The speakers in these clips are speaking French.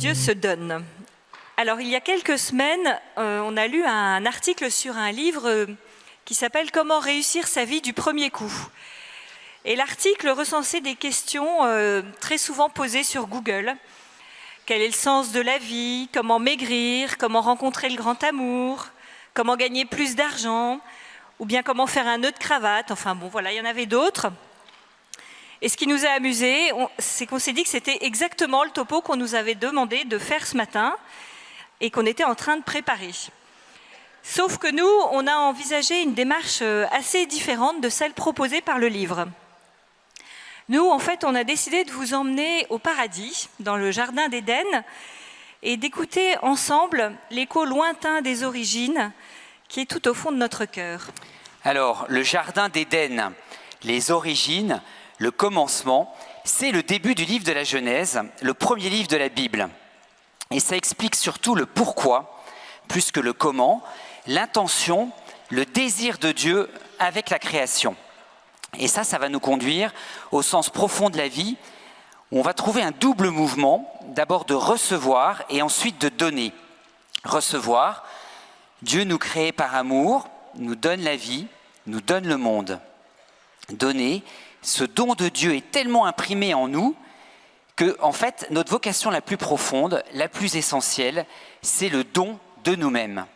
Dieu se donne. Alors, il y a quelques semaines, on a lu un article sur un livre qui s'appelle « Comment réussir sa vie du premier coup ». Et l'article recensait des questions très souvent posées sur Google. Quel est le sens de la vie? Comment maigrir? Comment rencontrer le grand amour? Comment gagner plus d'argent? Ou bien comment faire un nœud de cravate? Enfin bon, voilà, il y en avait d'autres. Et ce qui nous a amusés, c'est qu'on s'est dit que c'était exactement le topo qu'on nous avait demandé de faire ce matin et qu'on était en train de préparer. Sauf que nous, on a envisagé une démarche assez différente de celle proposée par le livre. Nous, en fait, on a décidé de vous emmener au paradis, dans le jardin d'Éden, et d'écouter ensemble l'écho lointain des origines qui est tout au fond de notre cœur. Alors, le jardin d'Éden, les origines, le commencement, c'est le début du livre de la Genèse, le premier livre de la Bible. Et ça explique surtout le pourquoi, plus que le comment, l'intention, le désir de Dieu avec la création. Et ça va nous conduire au sens profond de la vie, où on va trouver un double mouvement, d'abord de recevoir et ensuite de donner. Recevoir, Dieu nous crée par amour, nous donne la vie, nous donne le monde. Donner, ce don de Dieu est tellement imprimé en nous que, en fait, notre vocation la plus profonde, la plus essentielle, c'est le don de nous-mêmes.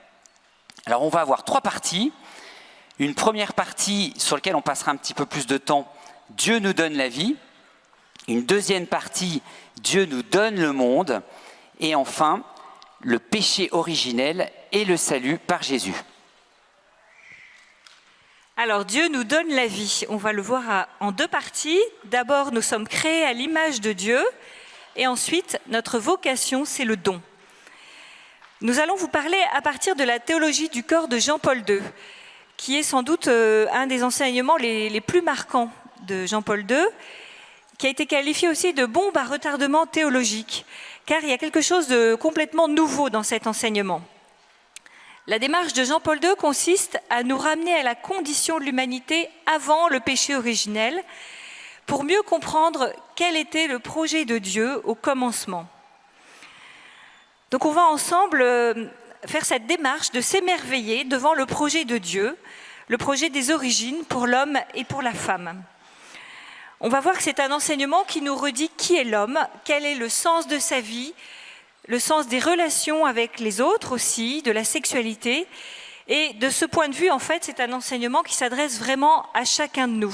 Alors, on va avoir 3 parties. Une première partie sur laquelle on passera un petit peu plus de temps, Dieu nous donne la vie. Une deuxième partie, Dieu nous donne le monde. Et enfin, le péché originel et le salut par Jésus. Alors, Dieu nous donne la vie. On va le voir en 2 parties. D'abord, nous sommes créés à l'image de Dieu. Et ensuite, notre vocation, c'est le don. Nous allons vous parler à partir de la théologie du corps de Jean-Paul II, qui est sans doute un des enseignements les plus marquants de Jean-Paul II, qui a été qualifié aussi de bombe à retardement théologique, car il y a quelque chose de complètement nouveau dans cet enseignement. La démarche de Jean-Paul II consiste à nous ramener à la condition de l'humanité avant le péché originel, pour mieux comprendre quel était le projet de Dieu au commencement. Donc on va ensemble faire cette démarche de s'émerveiller devant le projet de Dieu, le projet des origines pour l'homme et pour la femme. On va voir que c'est un enseignement qui nous redit qui est l'homme, quel est le sens de sa vie, le sens des relations avec les autres aussi, de la sexualité. Et de ce point de vue, en fait, c'est un enseignement qui s'adresse vraiment à chacun de nous.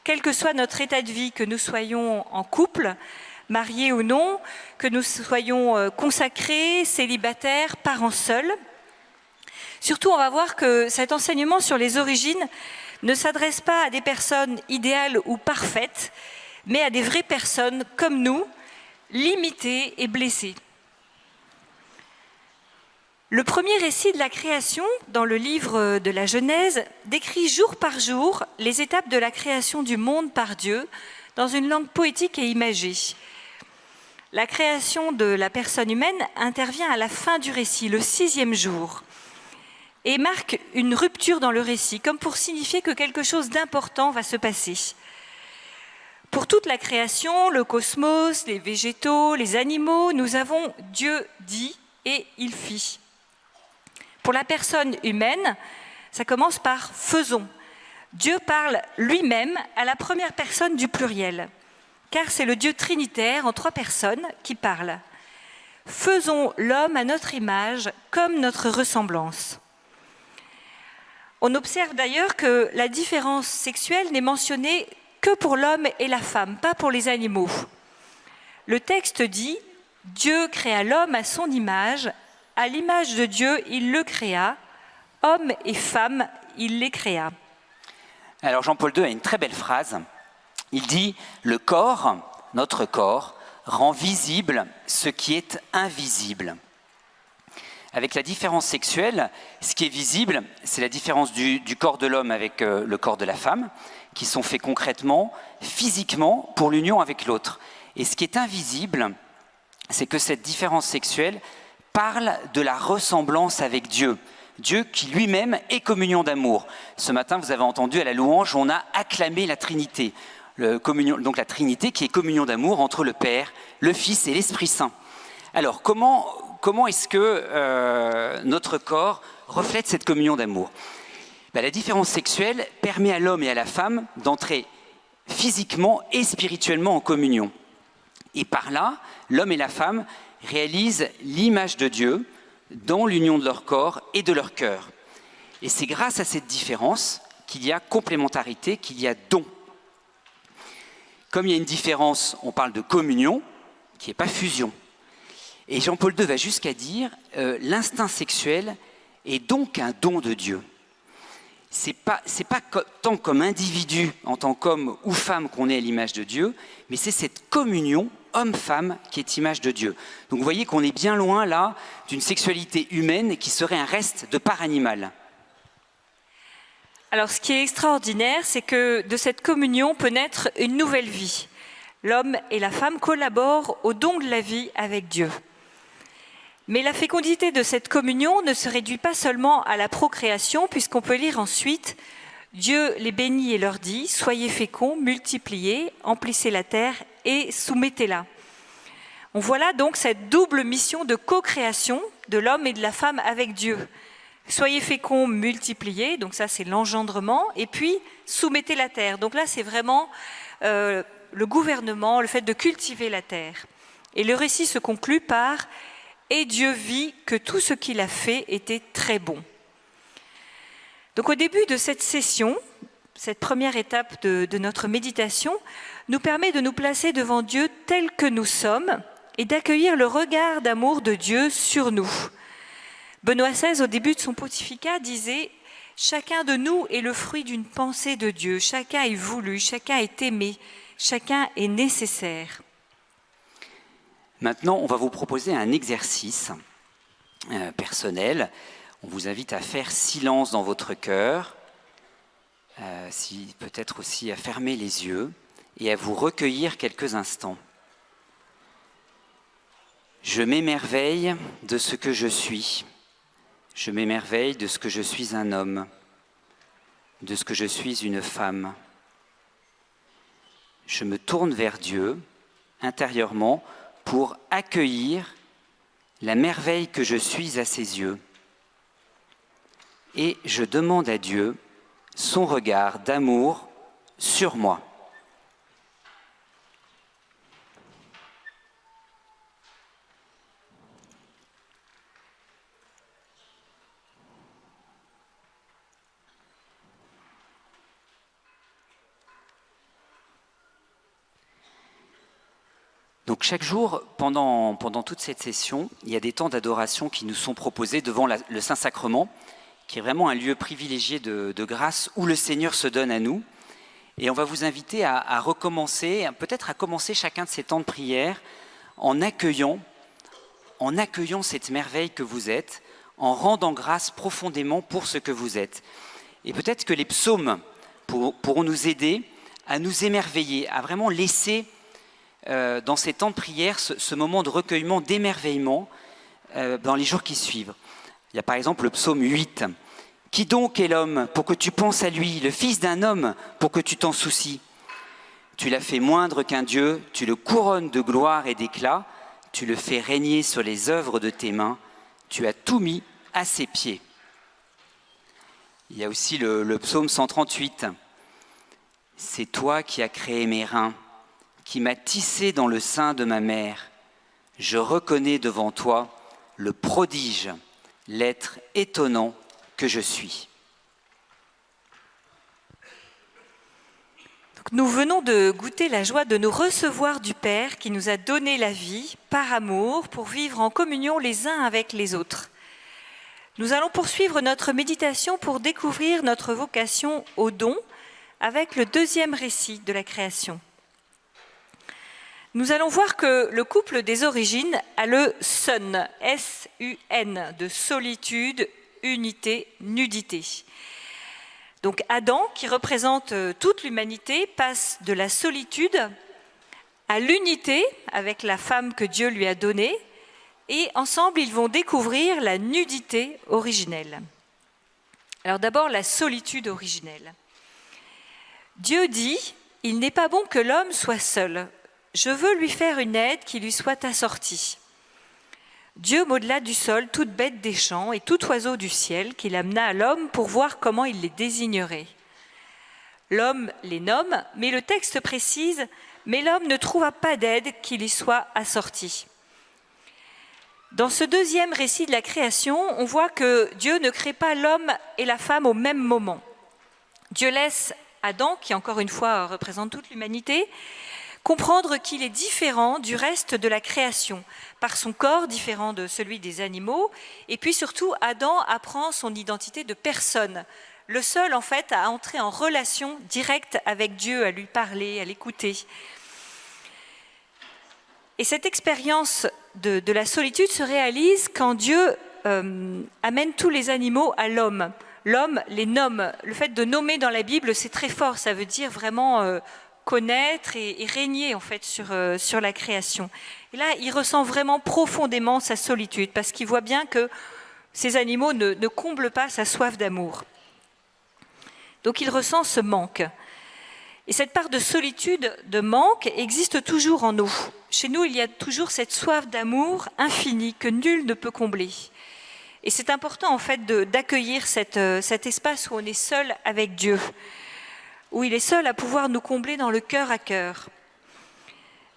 Quel que soit notre état de vie, que nous soyons en couple, mariés ou non, que nous soyons consacrés, célibataires, parents seuls. Surtout, on va voir que cet enseignement sur les origines ne s'adresse pas à des personnes idéales ou parfaites, mais à des vraies personnes comme nous, limitées et blessées. Le premier récit de la création, dans le livre de la Genèse, décrit jour par jour les étapes de la création du monde par Dieu, dans une langue poétique et imagée. La création de la personne humaine intervient à la fin du récit, le 6e jour, et marque une rupture dans le récit, comme pour signifier que quelque chose d'important va se passer. Pour toute la création, le cosmos, les végétaux, les animaux, nous avons Dieu dit et il fit. Pour la personne humaine, ça commence par « faisons ». Dieu parle lui-même à la première personne du pluriel, car c'est le Dieu trinitaire en 3 personnes qui parle. « Faisons l'homme à notre image, comme notre ressemblance ». On observe d'ailleurs que la différence sexuelle n'est mentionnée que pour l'homme et la femme, pas pour les animaux. Le texte dit « Dieu créa l'homme à son image, à l'image de Dieu, il le créa, homme et femme, il les créa. » Alors Jean-Paul II a une très belle phrase. Il dit « Le corps, notre corps, rend visible ce qui est invisible. » Avec la différence sexuelle, ce qui est visible, c'est la différence du corps de l'homme avec le corps de la femme, qui sont faits concrètement, physiquement, pour l'union avec l'autre. Et ce qui est invisible, c'est que cette différence sexuelle parle de la ressemblance avec Dieu. Dieu qui lui-même est communion d'amour. Ce matin, vous avez entendu à la louange, on a acclamé la Trinité. Donc la Trinité qui est communion d'amour entre le Père, le Fils et l'Esprit Saint. Alors, comment est-ce que notre corps reflète cette communion d'amour ? La différence sexuelle permet à l'homme et à la femme d'entrer physiquement et spirituellement en communion. Et par là, l'homme et la femme réalisent l'image de Dieu dans l'union de leur corps et de leur cœur. Et c'est grâce à cette différence qu'il y a complémentarité, qu'il y a don. Comme il y a une différence, on parle de communion, qui n'est pas fusion. Et Jean-Paul II va jusqu'à dire l'instinct sexuel est donc un don de Dieu. C'est pas tant comme individu, en tant qu'homme ou femme qu'on est à l'image de Dieu, mais c'est cette communion homme-femme qui est image de Dieu. Donc vous voyez qu'on est bien loin là d'une sexualité humaine qui serait un reste de part animale. Alors ce qui est extraordinaire, c'est que de cette communion peut naître une nouvelle vie. L'homme et la femme collaborent au don de la vie avec Dieu. Mais la fécondité de cette communion ne se réduit pas seulement à la procréation, puisqu'on peut lire ensuite « Dieu les bénit et leur dit, soyez féconds, multipliez, emplissez la terre et soumettez-la ». On voit là donc cette double mission de co-création de l'homme et de la femme avec Dieu. Soyez féconds, multipliez, donc ça c'est l'engendrement, et puis soumettez la terre. Donc là c'est vraiment le gouvernement, le fait de cultiver la terre. Et le récit se conclut par « Et Dieu vit que tout ce qu'il a fait était très bon ». Donc au début de cette session, cette première étape de notre méditation nous permet de nous placer devant Dieu tel que nous sommes et d'accueillir le regard d'amour de Dieu sur nous. Benoît XVI, au début de son pontificat, disait « Chacun de nous est le fruit d'une pensée de Dieu, chacun est voulu, chacun est aimé, chacun est nécessaire ». Maintenant, on va vous proposer un exercice personnel. On vous invite à faire silence dans votre cœur, peut-être aussi à fermer les yeux et à vous recueillir quelques instants. Je m'émerveille de ce que je suis. Je m'émerveille de ce que je suis un homme, de ce que je suis une femme. Je me tourne vers Dieu intérieurement pour accueillir la merveille que je suis à ses yeux. Et je demande à Dieu son regard d'amour sur moi. Donc chaque jour, pendant toute cette session, il y a des temps d'adoration qui nous sont proposés devant le Saint-Sacrement, qui est vraiment un lieu privilégié de grâce où le Seigneur se donne à nous. Et on va vous inviter à recommencer, peut-être à commencer chacun de ces temps de prière en accueillant cette merveille que vous êtes, en rendant grâce profondément pour ce que vous êtes. Et peut-être que les psaumes pourront nous aider à nous émerveiller, à vraiment laisser dans ces temps de prière ce moment de recueillement, d'émerveillement dans les jours qui suivent. Il y a par exemple le psaume 8. « Qui donc est l'homme pour que tu penses à lui, le fils d'un homme pour que tu t'en soucies ? Tu l'as fait moindre qu'un Dieu, tu le couronnes de gloire et d'éclat, tu le fais régner sur les œuvres de tes mains, tu as tout mis à ses pieds. » Il y a aussi le psaume 138. « C'est toi qui as créé mes reins, qui m'as tissé dans le sein de ma mère. Je reconnais devant toi le prodige, l'être étonnant que je suis. » Donc, nous venons de goûter la joie de nous recevoir du Père qui nous a donné la vie par amour pour vivre en communion les uns avec les autres. Nous allons poursuivre notre méditation pour découvrir notre vocation au don avec le deuxième récit de la création. Nous allons voir que le couple des origines a le SUN, S-U-N, de solitude, unité, nudité. Donc Adam, qui représente toute l'humanité, passe de la solitude à l'unité avec la femme que Dieu lui a donnée, et ensemble ils vont découvrir la nudité originelle. Alors d'abord la solitude originelle. Dieu dit « Il n'est pas bon que l'homme soit seul. Je veux lui faire une aide qui lui soit assortie. » Dieu modela du sol toute bête des champs et tout oiseau du ciel qu'il amena à l'homme pour voir comment il les désignerait. L'homme les nomme, mais le texte précise « Mais l'homme ne trouva pas d'aide qui lui soit assortie ». Dans ce deuxième récit de la création, on voit que Dieu ne crée pas l'homme et la femme au même moment. Dieu laisse Adam, qui encore une fois représente toute l'humanité, comprendre qu'il est différent du reste de la création, par son corps différent de celui des animaux, et puis surtout Adam apprend son identité de personne, le seul en fait à entrer en relation directe avec Dieu, à lui parler, à l'écouter. Et cette expérience de la solitude se réalise quand Dieu amène tous les animaux à l'homme. L'homme les nomme. Le fait de nommer dans la Bible, c'est très fort, ça veut dire vraiment connaître et régner en fait sur la création. Et là, il ressent vraiment profondément sa solitude parce qu'il voit bien que ces animaux ne comblent pas sa soif d'amour. Donc il ressent ce manque. Et cette part de solitude, de manque, existe toujours en nous. Chez nous, il y a toujours cette soif d'amour infinie que nul ne peut combler. Et c'est important en fait d'accueillir cet espace où on est seul avec Dieu, où il est seul à pouvoir nous combler dans le cœur à cœur.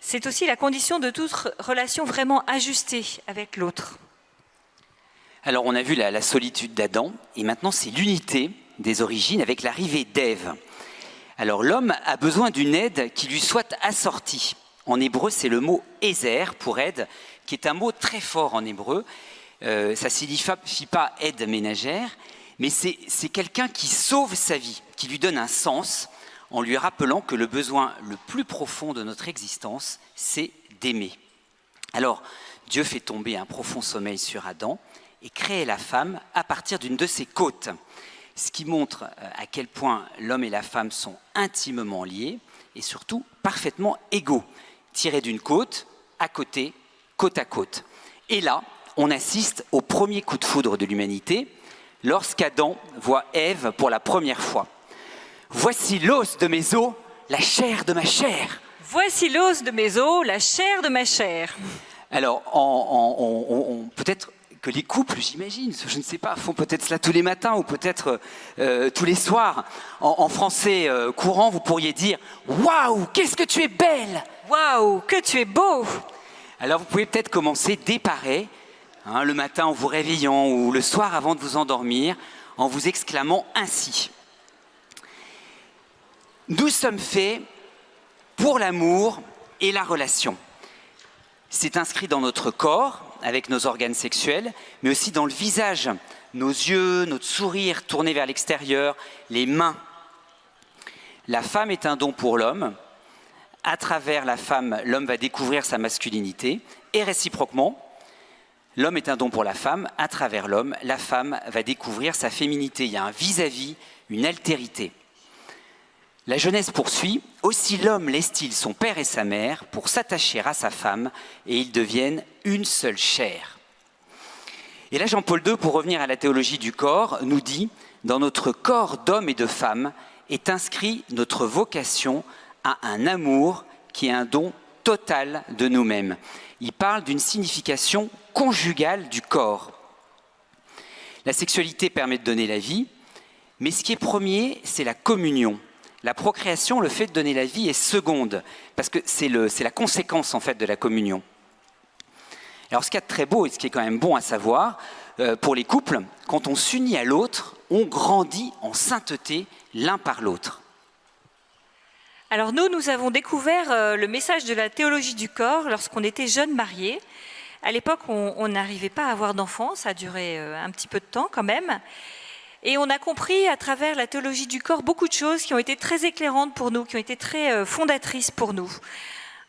C'est aussi la condition de toute relation vraiment ajustée avec l'autre. Alors on a vu la solitude d'Adam, et maintenant c'est l'unité des origines avec l'arrivée d'Ève. Alors l'homme a besoin d'une aide qui lui soit assortie. En hébreu, c'est le mot « ézer » pour aide, qui est un mot très fort en hébreu. Ça ne signifie pas aide ménagère, mais c'est quelqu'un qui sauve sa vie, qui lui donne un sens, en lui rappelant que le besoin le plus profond de notre existence, c'est d'aimer. Alors, Dieu fait tomber un profond sommeil sur Adam et crée la femme à partir d'une de ses côtes, ce qui montre à quel point l'homme et la femme sont intimement liés et surtout parfaitement égaux, tirés d'une côte, à côté, côte à côte. Et là, on assiste au premier coup de foudre de l'humanité, lorsqu'Adam voit Ève pour la première fois. « Voici l'os de mes os, la chair de ma chair. » Voici l'os de mes os, la chair de ma chair. Alors, peut-être que les couples, j'imagine, je ne sais pas, font peut-être cela tous les matins ou peut-être tous les soirs. En français courant, vous pourriez dire « Waouh, qu'est-ce que tu es belle !»« Waouh, que tu es beau !» Alors, vous pouvez peut-être commencer dès pareil, le matin en vous réveillant ou le soir avant de vous endormir, en vous exclamant ainsi. Nous sommes faits pour l'amour et la relation. C'est inscrit dans notre corps, avec nos organes sexuels, mais aussi dans le visage, nos yeux, notre sourire tourné vers l'extérieur, les mains. La femme est un don pour l'homme. À travers la femme, l'homme va découvrir sa masculinité, et réciproquement, l'homme est un don pour la femme. À travers l'homme, la femme va découvrir sa féminité. Il y a un vis-à-vis, une altérité. La Genèse poursuit, « Aussi l'homme laisse-t-il son père et sa mère pour s'attacher à sa femme, et ils deviennent une seule chair. » Et là, Jean-Paul II, pour revenir à la théologie du corps, nous dit, « Dans notre corps d'homme et de femme est inscrit notre vocation à un amour qui est un don total de nous-mêmes. » Il parle d'une signification conjugale du corps. La sexualité permet de donner la vie, mais ce qui est premier, c'est la communion. La procréation, le fait de donner la vie, est seconde, parce que c'est la conséquence en fait de la communion. Alors ce qu'il y a de très beau et ce qui est quand même bon à savoir, pour les couples, quand on s'unit à l'autre, on grandit en sainteté l'un par l'autre. Alors nous avons découvert le message de la théologie du corps lorsqu'on était jeunes mariés. À l'époque, on n'arrivait pas à avoir d'enfants, ça a duré un petit peu de temps quand même. Et on a compris à travers la théologie du corps beaucoup de choses qui ont été très éclairantes pour nous, qui ont été très fondatrices pour nous.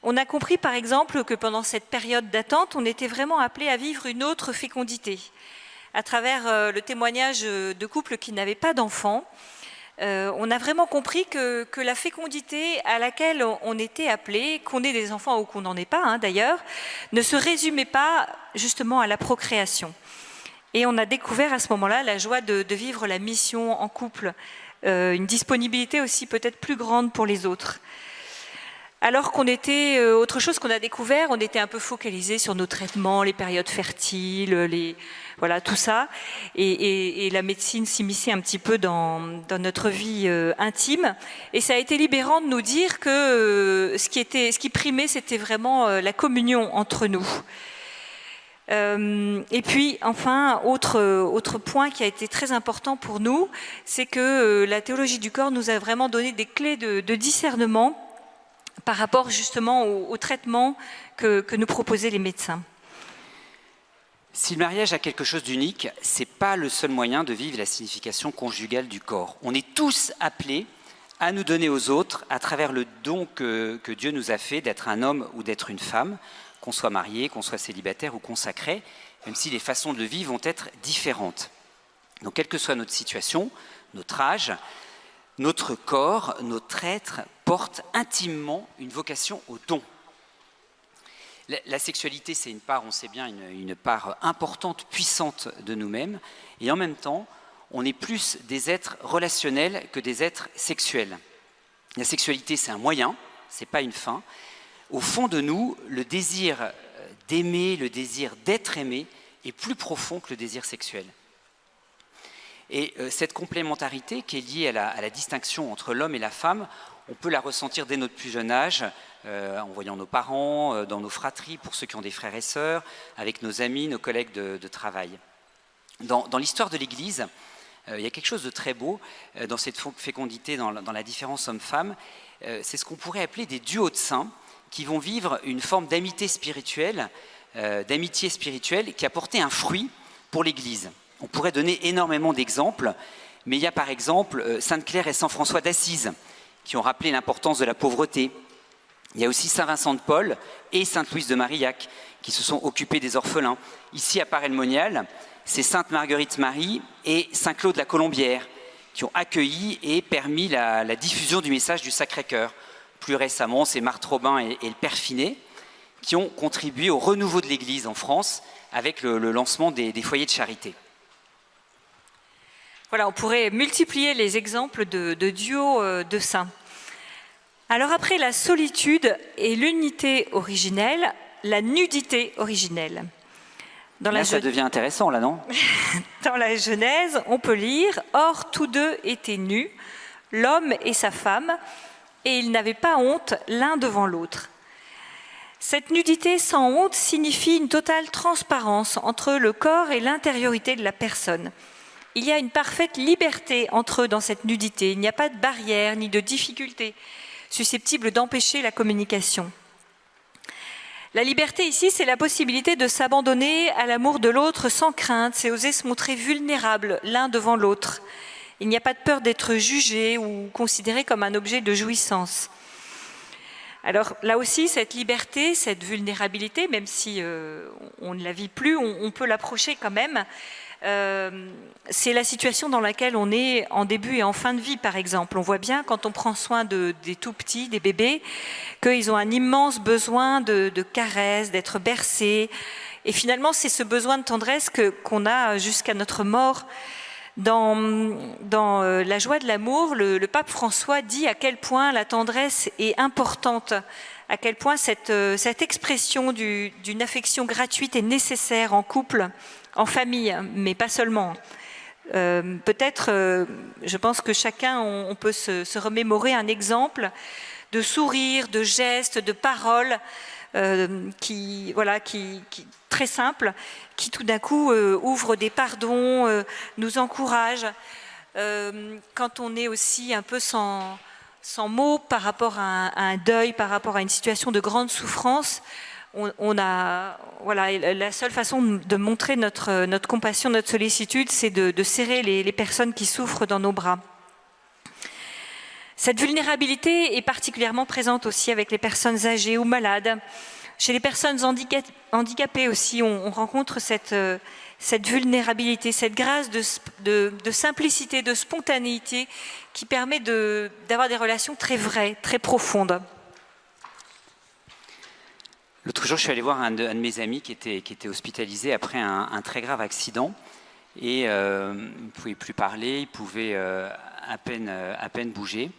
On a compris par exemple que pendant cette période d'attente, on était vraiment appelé à vivre une autre fécondité. À travers le témoignage de couples qui n'avaient pas d'enfants, on a vraiment compris que la fécondité à laquelle on était appelé, qu'on ait des enfants ou qu'on n'en ait pas d'ailleurs, ne se résumait pas justement à la procréation. Et on a découvert à ce moment-là la joie de vivre la mission en couple, une disponibilité aussi peut-être plus grande pour les autres. Alors qu'on était, autre chose qu'on a découvert, on était un peu focalisé sur nos traitements, les périodes fertiles, voilà, tout ça. Et la médecine s'immisçait un petit peu dans notre vie intime. Et ça a été libérant de nous dire que ce qui primait, c'était vraiment la communion entre nous. Et puis, enfin, autre point qui a été très important pour nous, c'est que la théologie du corps nous a vraiment donné des clés de discernement par rapport justement au traitement que nous proposaient les médecins. Si le mariage a quelque chose d'unique, ce n'est pas le seul moyen de vivre la signification conjugale du corps. On est tous appelés à nous donner aux autres à travers le don que Dieu nous a fait d'être un homme ou d'être une femme, qu'on soit marié, qu'on soit célibataire ou consacré, même si les façons de le vivre vont être différentes. Donc, quelle que soit notre situation, notre âge, notre corps, notre être porte intimement une vocation au don. La sexualité, c'est une part, on sait bien, une part importante, puissante de nous-mêmes, et en même temps, on est plus des êtres relationnels que des êtres sexuels. La sexualité, c'est un moyen, c'est pas une fin. Au fond de nous, le désir d'aimer, le désir d'être aimé est plus profond que le désir sexuel. Et cette complémentarité qui est liée à la distinction entre l'homme et la femme, on peut la ressentir dès notre plus jeune âge, en voyant nos parents, dans nos fratries, pour ceux qui ont des frères et sœurs, avec nos amis, nos collègues de travail. Dans l'histoire de l'Église, il y a quelque chose de très beau dans cette fécondité, dans la différence homme-femme. C'est ce qu'on pourrait appeler des duos de saints qui vont vivre une forme d'amitié spirituelle qui a porté un fruit pour l'Église. On pourrait donner énormément d'exemples, mais il y a par exemple Sainte Claire et Saint François d'Assise qui ont rappelé l'importance de la pauvreté. Il y a aussi Saint Vincent de Paul et Sainte Louise de Marillac qui se sont occupés des orphelins. Ici à Paray-le-Monial, c'est Sainte Marguerite Marie et Saint Claude la Colombière qui ont accueilli et permis la diffusion du message du Sacré-Cœur. Plus récemment, c'est Marthe Robin et le Père Finet qui ont contribué au renouveau de l'Église en France avec le lancement des foyers de charité. Voilà, on pourrait multiplier les exemples de duos de saints. Alors après la solitude et l'unité originelle, la nudité originelle. Là, ça devient intéressant, là, non? Dans la Genèse, on peut lire « Or, tous deux étaient nus, l'homme et sa femme, et ils n'avaient pas honte l'un devant l'autre. » Cette nudité sans honte signifie une totale transparence entre le corps et l'intériorité de la personne. Il y a une parfaite liberté entre eux dans cette nudité. Il n'y a pas de barrière ni de difficulté susceptible d'empêcher la communication. La liberté ici, c'est la possibilité de s'abandonner à l'amour de l'autre sans crainte, c'est oser se montrer vulnérable l'un devant l'autre. Il n'y a pas de peur d'être jugé ou considéré comme un objet de jouissance. Alors là aussi, cette liberté, cette vulnérabilité, même si on ne la vit plus, on peut l'approcher quand même. C'est la situation dans laquelle on est en début et en fin de vie, par exemple. On voit bien quand on prend soin des tout petits, des bébés, qu'ils ont un immense besoin de caresses, d'être bercés. Et finalement, c'est ce besoin de tendresse qu'on a jusqu'à notre mort. Dans La joie de l'amour, le pape François dit à quel point la tendresse est importante, à quel point cette expression d'une affection gratuite est nécessaire en couple, en famille, mais pas seulement. Peut-être, je pense que chacun, on peut se remémorer un exemple de sourire, de gestes, de paroles qui très simples, qui tout d'un coup ouvrent des pardons, nous encouragent. Quand on est aussi un peu sans mots par rapport à un deuil, par rapport à une situation de grande souffrance, la seule façon de montrer notre compassion, notre sollicitude, c'est de serrer les personnes qui souffrent dans nos bras. Cette vulnérabilité est particulièrement présente aussi avec les personnes âgées ou malades. Chez les personnes handicapées aussi, on rencontre cette vulnérabilité, cette grâce de simplicité, de spontanéité qui permet d'avoir des relations très vraies, très profondes. L'autre jour, je suis allé voir un de mes amis qui était hospitalisé après un très grave accident. Et il ne pouvait plus parler, il pouvait à peine bouger.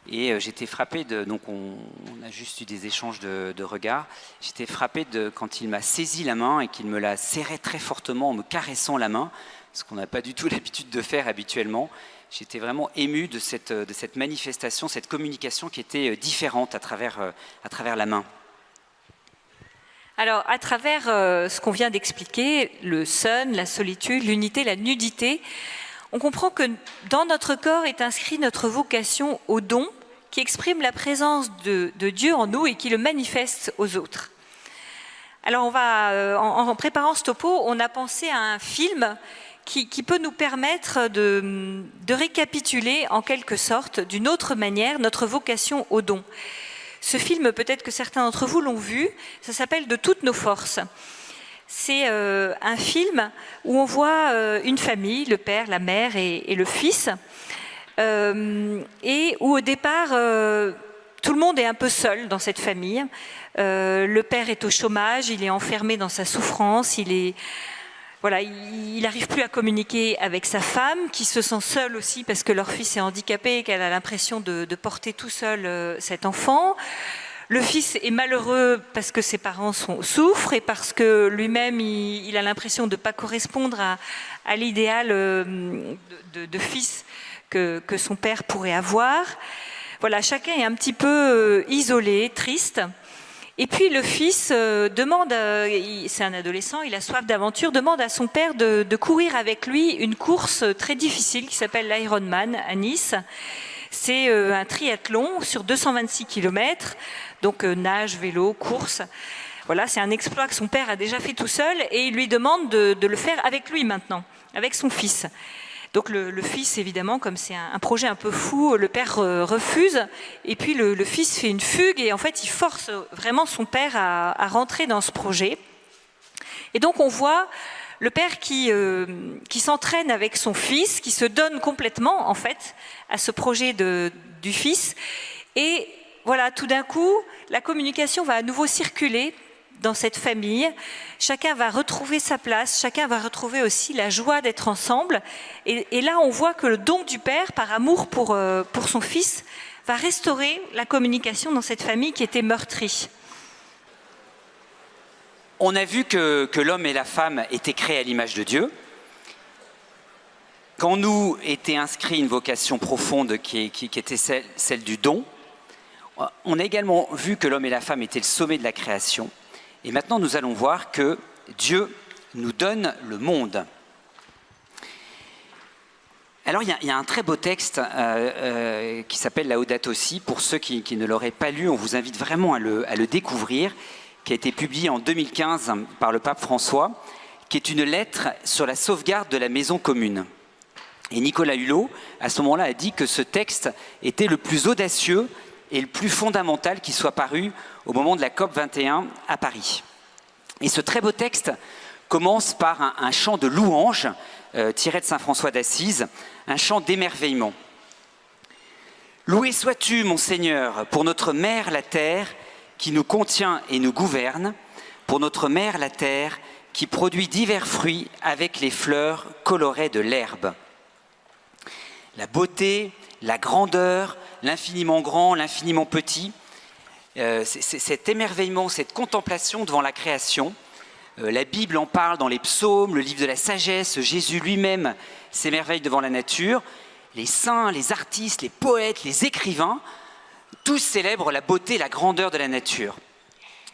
Et j'étais frappé donc on a juste eu des échanges de regards. J'étais frappé quand il m'a saisi la main et qu'il me l'a serré très fortement en me caressant la main, ce qu'on n'a pas du tout l'habitude de faire habituellement. J'étais vraiment ému de cette manifestation, cette communication qui était différente à travers la main. Alors, à travers ce qu'on vient d'expliquer, le sun, la solitude, l'unité, la nudité, on comprend que dans notre corps est inscrit notre vocation au don qui exprime la présence de Dieu en nous et qui le manifeste aux autres. Alors, en préparant ce topo, on a pensé à un film qui peut nous permettre de récapituler en quelque sorte, d'une autre manière, notre vocation au don. Ce film, peut-être que certains d'entre vous l'ont vu, ça s'appelle « De toutes nos forces ». C'est un film où on voit une famille, le père, la mère et le fils, et où au départ, tout le monde est un peu seul dans cette famille. Le père est au chômage, il est enfermé dans sa souffrance, il n'arrive plus à communiquer avec sa femme, qui se sent seule aussi parce que leur fils est handicapé et qu'elle a l'impression de porter tout seul cet enfant. Le fils est malheureux parce que ses parents souffrent et parce que lui-même, il a l'impression de ne pas correspondre à l'idéal de fils que son père pourrait avoir. Voilà, chacun est un petit peu isolé, triste. Et puis le fils demande, c'est un adolescent, il a soif d'aventure, demande à son père de courir avec lui une course très difficile qui s'appelle l'Ironman à Nice. C'est un triathlon sur 226 km, donc nage, vélo, course. Voilà, c'est un exploit que son père a déjà fait tout seul et il lui demande de le faire avec lui maintenant, avec son fils. Donc le fils, évidemment, comme c'est un projet un peu fou, le père refuse. Et puis le fils fait une fugue et en fait, il force vraiment son père à rentrer dans ce projet. Et donc on voit le père qui s'entraîne avec son fils, qui se donne complètement, en fait, à ce projet du fils. Et voilà, tout d'un coup, la communication va à nouveau circuler dans cette famille. Chacun va retrouver sa place, chacun va retrouver aussi la joie d'être ensemble. Et là, on voit que le don du père, par amour pour son fils, va restaurer la communication dans cette famille qui était meurtrie. On a vu que l'homme et la femme étaient créés à l'image de Dieu. Qu'en nous était inscrite une vocation profonde qui était celle du don. On a également vu que l'homme et la femme étaient le sommet de la création. Et maintenant, nous allons voir que Dieu nous donne le monde. Alors, il y a un très beau texte qui s'appelle Laudato Si. Pour ceux qui ne l'auraient pas lu, on vous invite vraiment à le découvrir, qui a été publié en 2015 par le pape François, qui est une lettre sur la sauvegarde de la maison commune. Et Nicolas Hulot, à ce moment-là, a dit que ce texte était le plus audacieux et le plus fondamental qui soit paru au moment de la COP 21 à Paris. Et ce très beau texte commence par un chant de louange tiré de saint François d'Assise, un chant d'émerveillement. « Loué sois-tu, mon Seigneur, pour notre mère la terre, qui nous contient et nous gouverne, pour notre mère la terre, qui produit divers fruits avec les fleurs colorées de l'herbe. » La beauté, la grandeur, l'infiniment grand, l'infiniment petit, cet émerveillement, cette contemplation devant la création. La Bible en parle dans les psaumes, le livre de la sagesse, Jésus lui-même s'émerveille devant la nature. Les saints, les artistes, les poètes, les écrivains, tous célèbrent la beauté et la grandeur de la nature.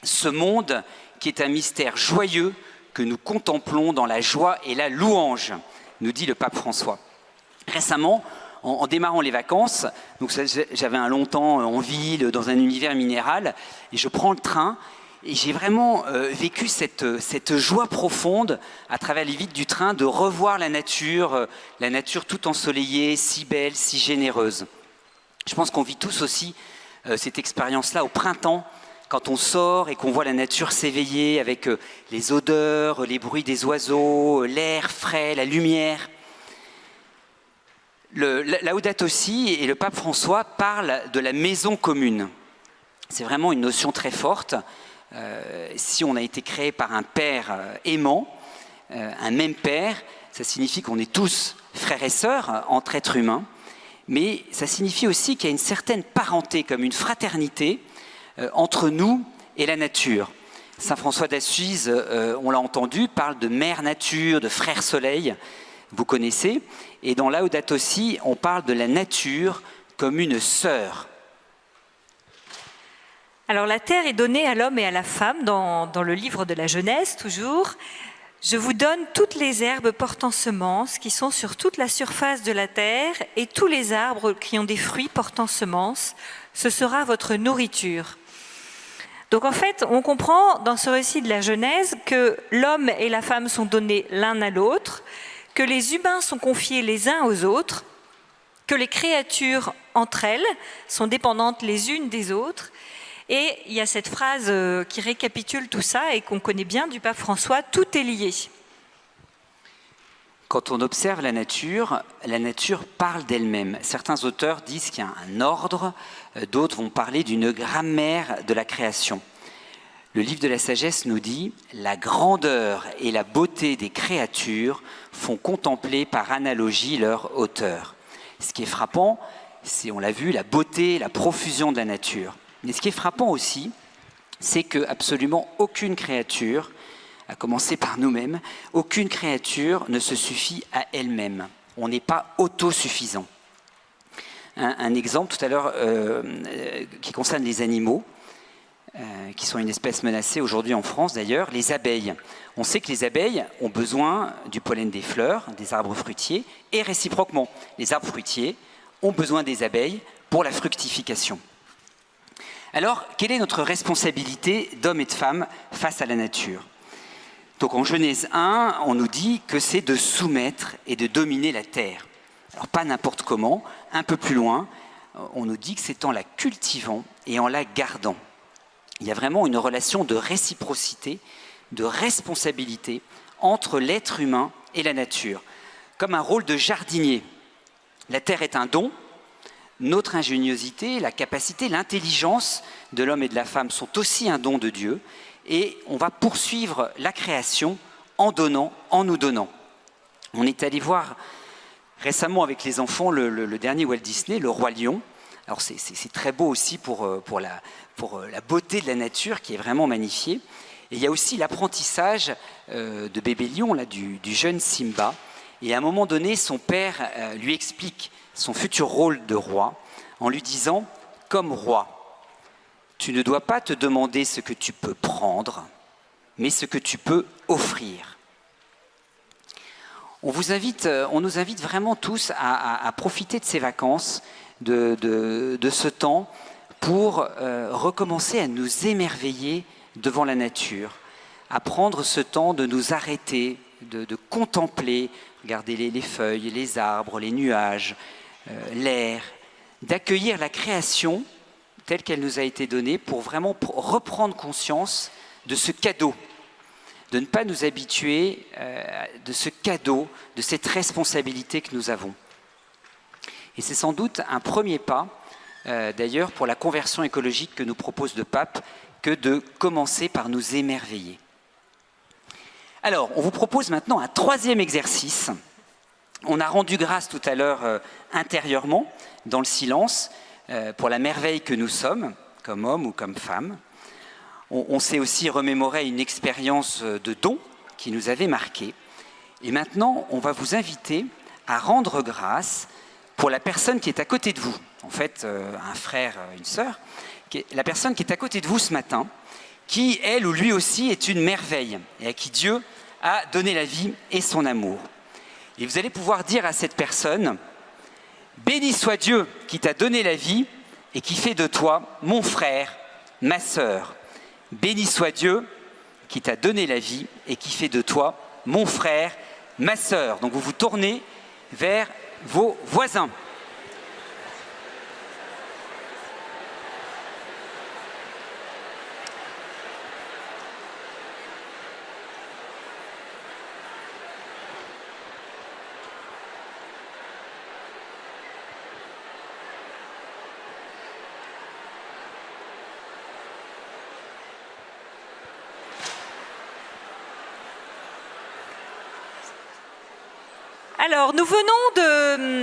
Ce monde qui est un mystère joyeux que nous contemplons dans la joie et la louange, nous dit le pape François. Récemment, en démarrant les vacances, donc j'avais un long temps en ville, dans un univers minéral, et je prends le train, et j'ai vraiment vécu cette joie profonde à travers les vitres du train de revoir la nature tout ensoleillée, si belle, si généreuse. Je pense qu'on vit tous aussi cette expérience-là au printemps, quand on sort et qu'on voit la nature s'éveiller avec les odeurs, les bruits des oiseaux, l'air frais, la lumière. Laudato Si et le pape François parlent de la maison commune. C'est vraiment une notion très forte. Si on a été créé par un père aimant, un même père, ça signifie qu'on est tous frères et sœurs entre êtres humains. mais ça signifie aussi qu'il y a une certaine parenté, comme une fraternité entre nous et la nature. Saint François d'Assise, on l'a entendu, parle de mère nature, de frère soleil, vous connaissez. Et dans Laudato Si, on parle de la nature comme une sœur. Alors la terre est donnée à l'homme et à la femme dans le livre de la Genèse toujours. Je vous donne toutes les herbes portant semences qui sont sur toute la surface de la terre et tous les arbres qui ont des fruits portant semences. Ce sera votre nourriture. Donc en fait, on comprend dans ce récit de la Genèse que l'homme et la femme sont donnés l'un à l'autre, que les humains sont confiés les uns aux autres, que les créatures entre elles sont dépendantes les unes des autres. Et il y a cette phrase qui récapitule tout ça et qu'on connaît bien du pape François, tout est lié. Quand on observe la nature parle d'elle-même. Certains auteurs disent qu'il y a un ordre, d'autres vont parler d'une grammaire de la création. Le livre de la sagesse nous dit « La grandeur et la beauté des créatures font contempler par analogie leur auteur ». Ce qui est frappant, c'est, on l'a vu, la beauté, la profusion de la nature. Mais ce qui est frappant aussi, c'est que absolument aucune créature, à commencer par nous-mêmes, aucune créature ne se suffit à elle-même. On n'est pas autosuffisant. Un exemple tout à l'heure qui concerne les animaux, qui sont une espèce menacée aujourd'hui en France d'ailleurs, les abeilles. On sait que les abeilles ont besoin du pollen des fleurs, des arbres fruitiers, et réciproquement, les arbres fruitiers ont besoin des abeilles pour la fructification. Alors, quelle est notre responsabilité d'hommes et de femmes face à la nature ? Donc en Genèse 1, on nous dit que c'est de soumettre et de dominer la terre. Alors pas n'importe comment, un peu plus loin, on nous dit que c'est en la cultivant et en la gardant. Il y a vraiment une relation de réciprocité, de responsabilité entre l'être humain et la nature, comme un rôle de jardinier. La terre est un don. Notre ingéniosité, la capacité, l'intelligence de l'homme et de la femme sont aussi un don de Dieu et on va poursuivre la création en donnant, en nous donnant. On est allé voir récemment avec les enfants le dernier Walt Disney, Le Roi Lion. Alors c'est très beau aussi pour la beauté de la nature qui est vraiment magnifiée. Et il y a aussi l'apprentissage de bébé lion, là, du jeune Simba. Et à un moment donné, son père lui explique son futur rôle de roi en lui disant « Comme roi, tu ne dois pas te demander ce que tu peux prendre, mais ce que tu peux offrir. » On nous invite vraiment tous à profiter de ces vacances, de ce temps, pour recommencer à nous émerveiller devant la nature, à prendre ce temps de nous arrêter, de contempler, regarder les feuilles, les arbres, les nuages, l'air, d'accueillir la création telle qu'elle nous a été donnée pour vraiment reprendre conscience de ce cadeau, de ne pas nous habituer de ce cadeau, de cette responsabilité que nous avons. Et c'est sans doute un premier pas, d'ailleurs, pour la conversion écologique que nous propose le pape, que de commencer par nous émerveiller. Alors, on vous propose maintenant un troisième exercice. On a rendu grâce tout à l'heure intérieurement, dans le silence, pour la merveille que nous sommes, comme hommes ou comme femmes. On s'est aussi remémoré une expérience de don qui nous avait marqué. Et maintenant, on va vous inviter à rendre grâce pour la personne qui est à côté de vous. En fait, un frère, une sœur, la personne qui est à côté de vous ce matin, qui, elle ou lui aussi, est une merveille et à qui Dieu a donné la vie et son amour. Et vous allez pouvoir dire à cette personne « Béni soit Dieu qui t'a donné la vie et qui fait de toi mon frère, ma sœur. Béni soit Dieu qui t'a donné la vie et qui fait de toi mon frère, ma sœur. » Donc vous vous tournez vers vos voisins. Alors, nous venons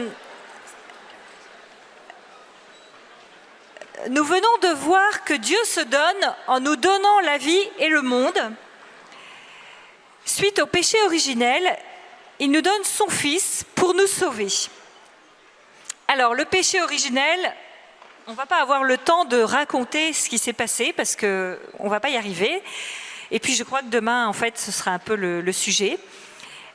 nous venons de voir que Dieu se donne en nous donnant la vie et le monde. Suite au péché originel, il nous donne son Fils pour nous sauver. Alors, le péché originel, on ne va pas avoir le temps de raconter ce qui s'est passé parce qu'on ne va pas y arriver. Et puis, je crois que demain, en fait, ce sera un peu le sujet.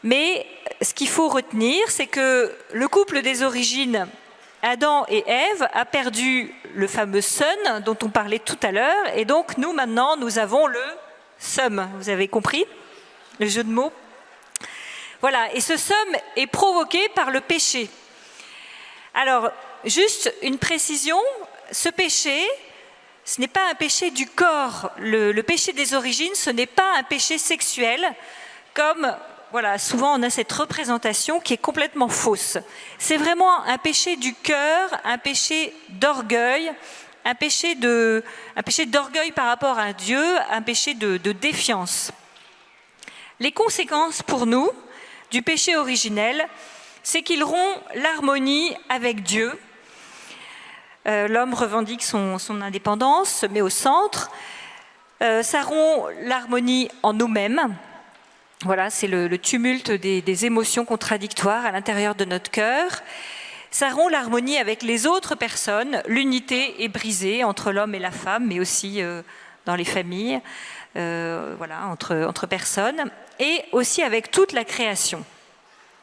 Mais ce qu'il faut retenir, c'est que le couple des origines, Adam et Ève, a perdu le fameux son dont on parlait tout à l'heure. Et donc, nous, maintenant, nous avons le somme. Vous avez compris le jeu de mots? Voilà, et ce somme est provoqué par le péché. Alors, juste une précision, ce péché, ce n'est pas un péché du corps. Le péché des origines, ce n'est pas un péché sexuel, comme voilà, souvent on a cette représentation qui est complètement fausse. C'est vraiment un péché du cœur, un péché d'orgueil, un péché d'orgueil par rapport à Dieu, un péché de défiance. Les conséquences pour nous du péché originel, c'est qu'il rompt l'harmonie avec Dieu. L'homme revendique son indépendance, se met au centre. Ça rompt l'harmonie en nous-mêmes. Voilà, c'est le tumulte des émotions contradictoires à l'intérieur de notre cœur. Ça rompt l'harmonie avec les autres personnes. L'unité est brisée entre l'homme et la femme, mais aussi dans les familles, voilà, entre personnes, et aussi avec toute la création.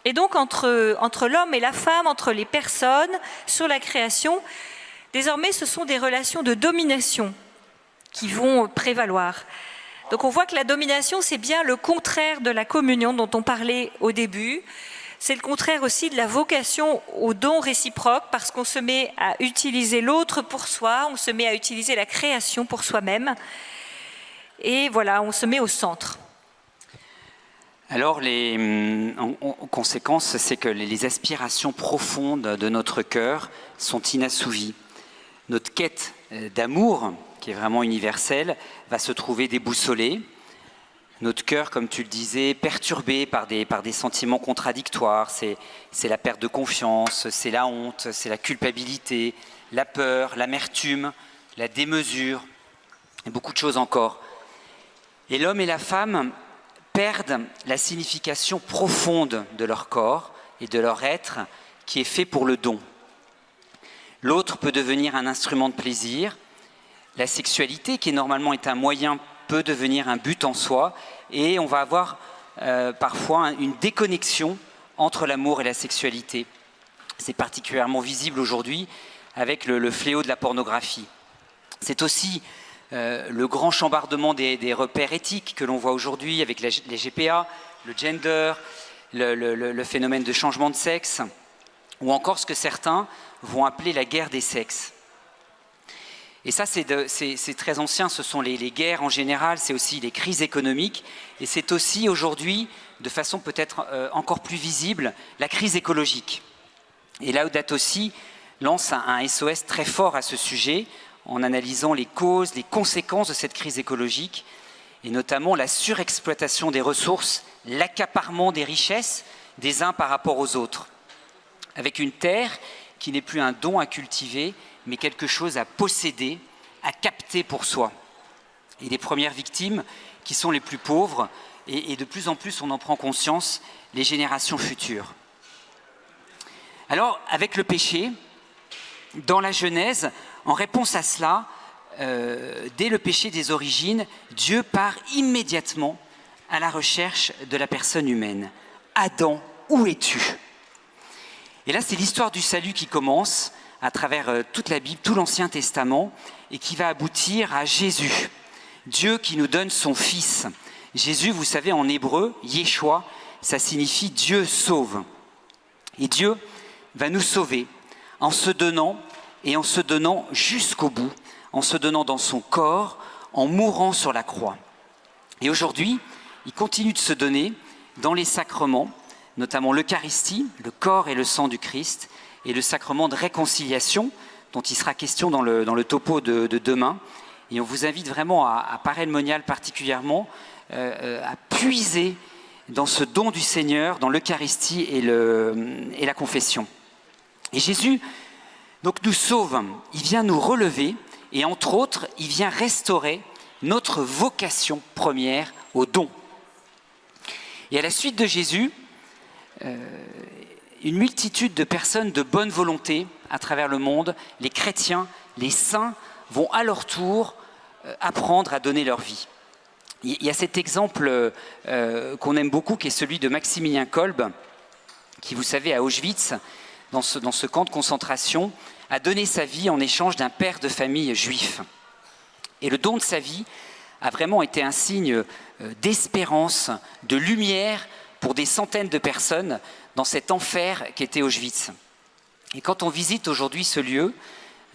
Et donc, entre l'homme et la femme, entre les personnes, sur la création, désormais, ce sont des relations de domination qui vont prévaloir. Donc, on voit que la domination, c'est bien le contraire de la communion dont on parlait au début. C'est le contraire aussi de la vocation au don réciproque, parce qu'on se met à utiliser l'autre pour soi, on se met à utiliser la création pour soi-même. Et voilà, on se met au centre. Alors, en conséquence, c'est que les aspirations profondes de notre cœur sont inassouvies. Notre quête d'amour, qui est vraiment universelle, va se trouver déboussolée. Notre cœur, comme tu le disais, perturbé par des sentiments contradictoires. C'est la perte de confiance, c'est la honte, c'est la culpabilité, la peur, l'amertume, la démesure, et beaucoup de choses encore. Et l'homme et la femme perdent la signification profonde de leur corps et de leur être qui est fait pour le don. L'autre peut devenir un instrument de plaisir. La sexualité, qui normalement est un moyen, peut devenir un but en soi. Et on va avoir parfois une déconnexion entre l'amour et la sexualité. C'est particulièrement visible aujourd'hui avec le fléau de la pornographie. C'est aussi le grand chambardement des repères éthiques que l'on voit aujourd'hui avec les GPA, le gender, le phénomène de changement de sexe, ou encore ce que certains vont appeler la guerre des sexes. Et ça, c'est très ancien, ce sont les guerres en général, c'est aussi les crises économiques, et c'est aussi aujourd'hui, de façon peut-être encore plus visible, la crise écologique. Et Laudato Si lance un SOS très fort à ce sujet, en analysant les causes, les conséquences de cette crise écologique, et notamment la surexploitation des ressources, l'accaparement des richesses des uns par rapport aux autres, avec une terre qui n'est plus un don à cultiver, mais quelque chose à posséder, à capter pour soi. Et les premières victimes, qui sont les plus pauvres, et de plus en plus on en prend conscience, les générations futures. Alors, avec le péché, dans la Genèse, en réponse à cela, dès le péché des origines, Dieu part immédiatement à la recherche de la personne humaine. Adam, où es-tu ? Et là, c'est l'histoire du salut qui commence à travers toute la Bible, tout l'Ancien Testament, et qui va aboutir à Jésus, Dieu qui nous donne son Fils. Jésus, vous savez, en hébreu, Yeshua, ça signifie Dieu sauve. Et Dieu va nous sauver en se donnant, et en se donnant jusqu'au bout, en se donnant dans son corps, en mourant sur la croix. Et aujourd'hui, il continue de se donner dans les sacrements, notamment l'Eucharistie, le corps et le sang du Christ, et le sacrement de réconciliation, dont il sera question dans le topo de demain. Et on vous invite vraiment à Parelmonial particulièrement, à puiser dans ce don du Seigneur, dans l'Eucharistie et la confession. Et Jésus donc nous sauve, il vient nous relever, et entre autres, il vient restaurer notre vocation première au don. Et à la suite de Jésus, une multitude de personnes de bonne volonté à travers le monde, les chrétiens, les saints, vont à leur tour apprendre à donner leur vie. Il y a cet exemple qu'on aime beaucoup, qui est celui de Maximilien Kolbe, qui, vous savez, à Auschwitz, dans ce camp de concentration, a donné sa vie en échange d'un père de famille juif. Et le don de sa vie a vraiment été un signe d'espérance, de lumière pour des centaines de personnes dans cet enfer qu'était Auschwitz. Et quand on visite aujourd'hui ce lieu,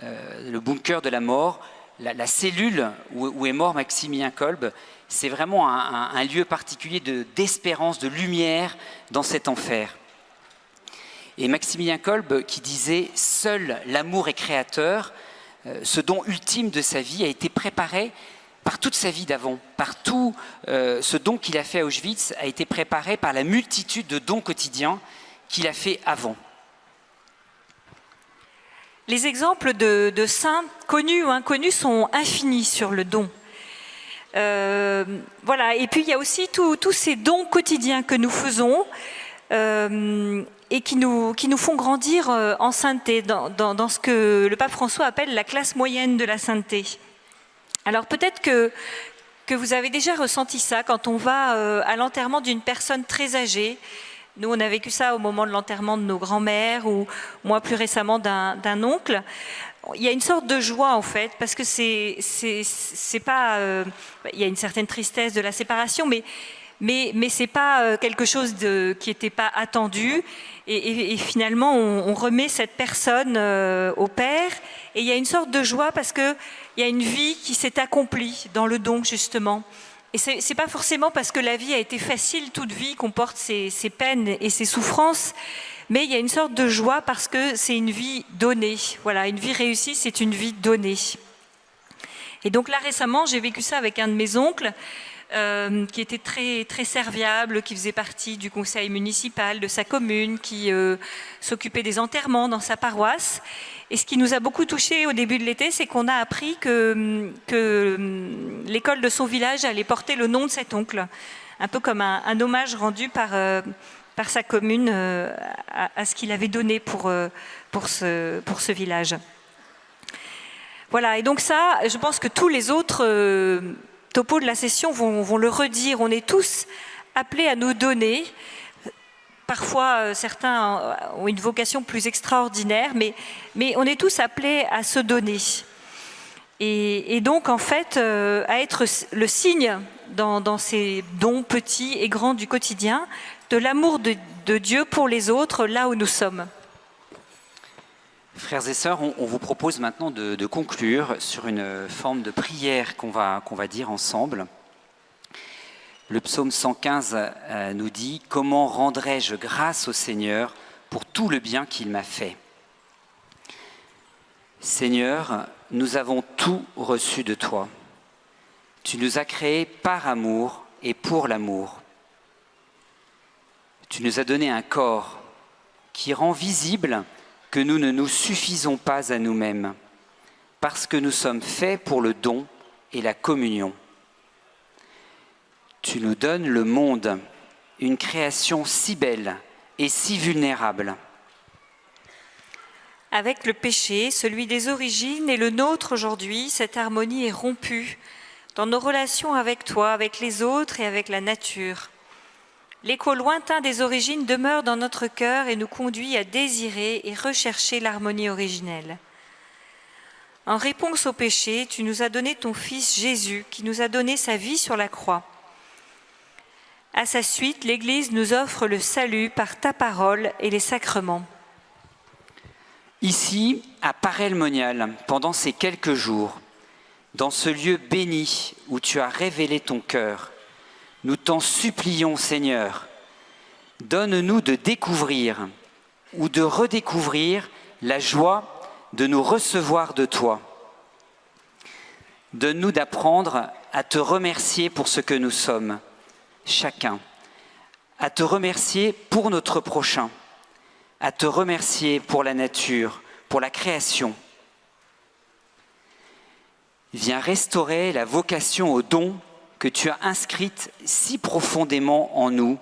le bunker de la mort, la cellule où est mort Maximilien Kolbe, c'est vraiment un lieu particulier d'espérance, de lumière dans cet enfer. Et Maximilien Kolbe qui disait « Seul l'amour est créateur », ce don ultime de sa vie a été préparé par toute sa vie d'avant, par tout ce don qu'il a fait à Auschwitz a été préparé par la multitude de dons quotidiens qu'il a fait avant. Les exemples de saints connus ou inconnus sont infinis sur le don. Voilà. Et puis il y a aussi tous ces dons quotidiens que nous faisons et qui nous font grandir en sainteté, dans ce que le pape François appelle la classe moyenne de la sainteté. Alors peut-être que vous avez déjà ressenti ça quand on va à l'enterrement d'une personne très âgée. Nous, on a vécu ça au moment de l'enterrement de nos grands-mères ou moi plus récemment d'un oncle. Il y a une sorte de joie en fait, parce que c'est pas... il y a une certaine tristesse de la séparation, mais c'est pas quelque chose qui n'était pas attendu. Et finalement, on remet cette personne au Père. Et il y a une sorte de joie parce qu'il y a une vie qui s'est accomplie dans le don, justement. Et ce n'est pas forcément parce que la vie a été facile, toute vie comporte ses peines et ses souffrances, mais il y a une sorte de joie parce que c'est une vie donnée. Voilà, une vie réussie, c'est une vie donnée. Et donc là, récemment, j'ai vécu ça avec un de mes oncles, qui était très, très serviable, qui faisait partie du conseil municipal de sa commune, qui s'occupait des enterrements dans sa paroisse. Et ce qui nous a beaucoup touchés au début de l'été, c'est qu'on a appris que l'école de son village allait porter le nom de cet oncle, un peu comme un hommage rendu par sa commune à ce qu'il avait donné pour ce village. Voilà, et donc ça, je pense que tous les autres topos de la session vont le redire. On est tous appelés à nous donner. Parfois, certains ont une vocation plus extraordinaire, mais on est tous appelés à se donner. Et donc, en fait, à être le signe dans ces dons petits et grands du quotidien, de l'amour de Dieu pour les autres, là où nous sommes. Frères et sœurs, on vous propose maintenant de conclure sur une forme de prière qu'on va dire ensemble. Le psaume 115 nous dit « Comment rendrai-je grâce au Seigneur pour tout le bien qu'il m'a fait ?» Seigneur, nous avons tout reçu de toi. Tu nous as créés par amour et pour l'amour. Tu nous as donné un corps qui rend visible que nous ne nous suffisons pas à nous-mêmes, parce que nous sommes faits pour le don et la communion. Tu nous donnes le monde, une création si belle et si vulnérable. Avec le péché, celui des origines et le nôtre aujourd'hui, cette harmonie est rompue dans nos relations avec toi, avec les autres et avec la nature. L'écho lointain des origines demeure dans notre cœur et nous conduit à désirer et rechercher l'harmonie originelle. En réponse au péché, tu nous as donné ton Fils Jésus, qui nous a donné sa vie sur la croix. À sa suite, l'Église nous offre le salut par ta parole et les sacrements. Ici, à Paray-le-Monial, pendant ces quelques jours, dans ce lieu béni où tu as révélé ton cœur, nous t'en supplions, Seigneur, donne-nous de découvrir ou de redécouvrir la joie de nous recevoir de toi. Donne-nous d'apprendre à te remercier pour ce que nous sommes, chacun, à te remercier pour notre prochain, à te remercier pour la nature, pour la création. viens restaurer la vocation au don que tu as inscrite si profondément en nous,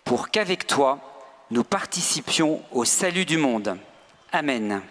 pour qu'avec toi, nous participions au salut du monde. Amen.